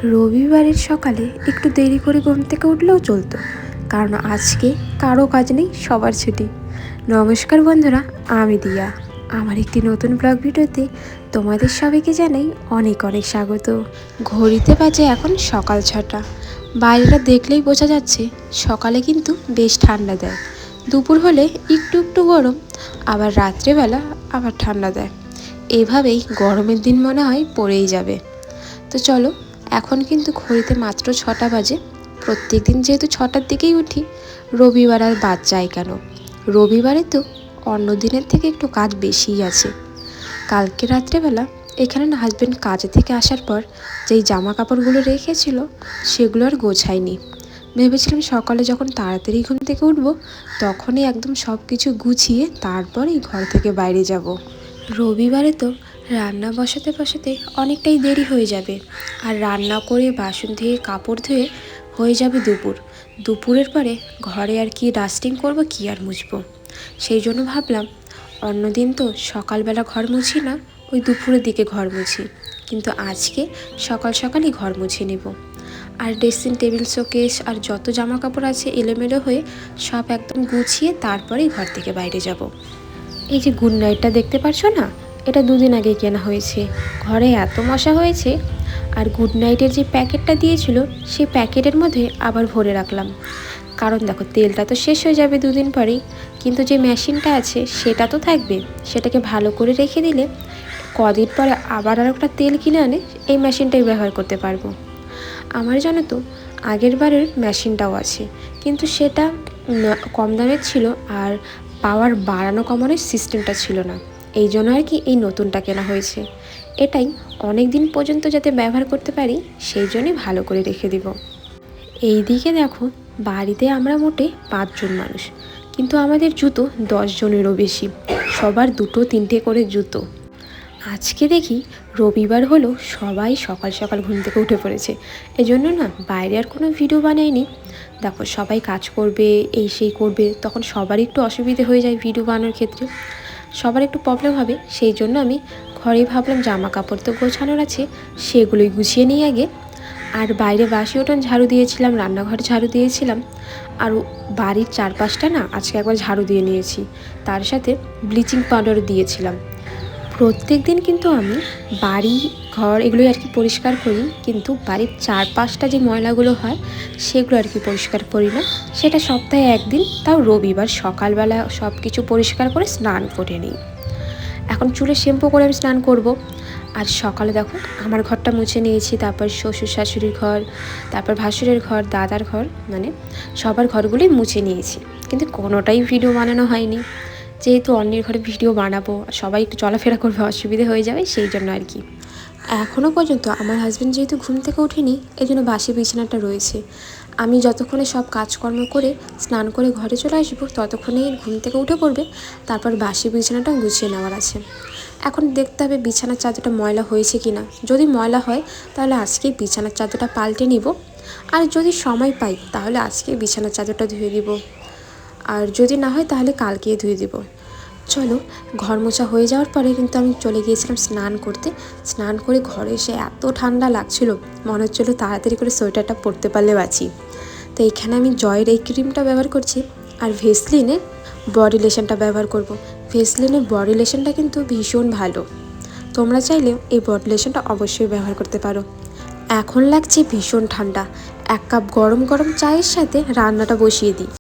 রবিবারের সকালে একটু দেরি করে ঘুম থেকে উঠলেও চলতো, কারণ আজকে কারো কাজ নেই, সবার ছুটি। নমস্কার বন্ধুরা, আমি দিয়া। আমার একটি নতুন ব্লগ ভিডিওতে তোমাদের সবাইকে জানাই অনেক অনেক স্বাগত। ঘড়িতে বাজে এখন সকাল 6টা। বাইরেটা দেখলেই বোঝা যাচ্ছে সকালে কিন্তু বেশ ঠান্ডা দেয়, দুপুর হলে একটু একটু গরম, আবার রাত্রেবেলা আবার ঠান্ডা দেয়। এইভাবেই গরমের দিন মনে হয় পড়েই যাবে। তো চলো, এখন কিন্তু ঘড়িতে মাত্র 6টা বাজে। প্রত্যেক দিন যেহেতু 6টার দিকেই উঠি, রবিবার আর বাদ যায় কেন? রবিবারে তো অন্য দিনের থেকে একটু কাজ বেশিই আছে। কালকে রাত্রেবেলা এখানে না হাজব্যান্ড কাজে থেকে আসার পর যেই জামা কাপড়গুলো রেখেছিল সেগুলো আর গোছায়নি। ভেবেছিলাম সকালে যখন তাড়াতাড়ি ঘুম থেকে উঠবো তখনই একদম সব কিছু গুছিয়ে তারপরেই ঘর থেকে বাইরে যাব। রবিবারে তো রান্না বসাতে বসাতে অনেকটাই দেরি হয়ে যাবে, আর রান্না করে বাসন ধুয়ে কাপড় ধুয়ে হয়ে যাবে দুপুরের পরে ঘরে আর কি ডাস্টিং করব, কি আর মুছবো। সেই জন্য ভাবলাম অন্যদিন তো সকালবেলা ঘর মুছি না, ওই দুপুরের দিকে ঘর মুছি, কিন্তু আজকে সকাল সকালই ঘর মুছে নেব। আর ড্রেসিং টেবিল, শোকেস আর যত জামা কাপড় আছে এলোমেলো হয়ে সব একদম গুছিয়ে তারপরেই ঘর থেকে বাইরে যাব। এই যে গুড নাইটটা দেখতে পাচ্ছ না, এটা 2 দিন আগে কেনা হয়েছে। ঘরে এত মশা হয়েছে, আর গুড নাইটের যে প্যাকেটটা দিয়েছিল সেই প্যাকেটের মধ্যে আবার ভরে রাখলাম, কারণ দেখো তেলটা তো শেষ হয়ে যাবে 2 দিন পরেই, কিন্তু যে মেশিনটা আছে সেটা তো থাকবে। সেটাকে ভালো করে রেখে দিলে কদিন পরে আবার আর একটা তেল কিনে আনে এই মেশিনটাই ব্যবহার করতে পারবো। আমার জানো তো আগের বারের মেশিনটাও আছে, কিন্তু সেটা কম দামের ছিল, আর পাওয়ার বাড়ানো কমানোর সিস্টেমটা ছিল না। এই জন্য আর কি এই নতুনটা কেনা হয়েছে। এটাই অনেক দিন পর্যন্ত যাতে ব্যবহার করতে পারি সেই জন্যই ভালো করে রেখে দিব। এই দিকে দেখো, বাড়িতে আমরা মোটে 5 জন মানুষ, কিন্তু আমাদের জুতো 10 জনেরও বেশি, সবার 2-3টে করে জুতো। আজকে দেখি রবিবার হলো, সবাই সকাল সকাল ঘুম থেকে উঠে পড়েছে, এজন্য না বাইরে আর কোনো ভিডিও বানাইনি। দেখো সবাই কাজ করবে, এই সেই করবে, তখন সবারই একটু অসুবিধে হয়ে যায় ভিডিও বানানোর ক্ষেত্রে, সবার একটু প্রবলেম হবে। সেই জন্য আমি ঘরেই ভাবলাম জামা কাপড় তো গোছানোর আছে, সেগুলোই গুছিয়ে নিই আগে। আর বাইরে বাসি উঠোন ঝাড়ু দিয়েছিলাম, রান্নাঘর ঝাড়ু দিয়েছিলাম, আর বাড়ির চারপাশটা না আজকে একবার ঝাড়ু দিয়ে নিয়েছি, তার সাথে ব্লিচিং পাউডারও দিয়েছিলাম। প্রত্যেক দিন কিন্তু আমি বাড়ি ঘর এগুলোই আর কি পরিষ্কার করি, কিন্তু বাড়ির চারপাশটা যে ময়লাগুলো হয় সেগুলো আর কি পরিষ্কার করি না। সেটা সপ্তাহে একদিন, তাও রবিবার সকালবেলা সব কিছু পরিষ্কার করে স্নান করে নিই। এখন চুলে শ্যাম্পু করে আমি স্নান করব। আর সকালে দেখো আমার ঘরটা মুছে নিয়েছি, তারপর শ্বশুর শাশুড়ির ঘর, তারপর ভাসুরের ঘর, দাদার ঘর, মানে সবার ঘরগুলোই মুছে নিয়েছি, কিন্তু কোনোটাই ভিডিও বানানো হয়নি। যেহেতু অন্যের ঘরে ভিডিও বানাবো আর সবাই একটু চলাফেরা করবে, অসুবিধে হয়ে যাবে, সেই জন্য আর কি। এখনও পর্যন্ত আমার হাজব্যান্ড যেহেতু ঘুম থেকে ওঠেনি, এই জন্য বাসি বিছানাটা রয়েছে। আমি যতক্ষণে সব কাজকর্ম করে স্নান করে ঘরে চলে আসবো ততক্ষণে ঘুম থেকে উঠে পড়বে, তারপর বাসি বিছানাটাও গুছিয়ে নেওয়ার আছে। এখন দেখতে হবে বিছানার চাদরটা ময়লা হয়েছে কি না। যদি ময়লা হয় তাহলে আজকেই বিছানার চাদরটা পাল্টে নিব, আর যদি সময় পাই তাহলে আজকেই বিছানার চাদরটা ধুয়ে দিব, আর যদি না হয় তাহলে কালকেই ধুয়ে দিব। চলো, ঘর মোছা হয়ে যাওয়ার পরে কিন্তু আমি চলে গিয়েছিলাম স্নান করতে। স্নান করে ঘরে এসে এত ঠান্ডা লাগছিল, মনে হচ্ছিলো তাড়াতাড়ি করে সোয়েটারটা পরতে পারলে বাঁচি। তো এখানে আমি জয়ের এই ক্রিমটা ব্যবহার করছি, আর ভেসলিনের বডি লোশনটা ব্যবহার করব। ভেসলিনের বডি লোশনটা কিন্তু ভীষণ ভালো, তোমরা চাইলে এই বডি লোশনটা অবশ্যই ব্যবহার করতে পারো। এখন লাগছে ভীষণ ঠান্ডা, 1 কাপ গরম গরম চায়ের সাথে রান্নাটা বসিয়ে দিই।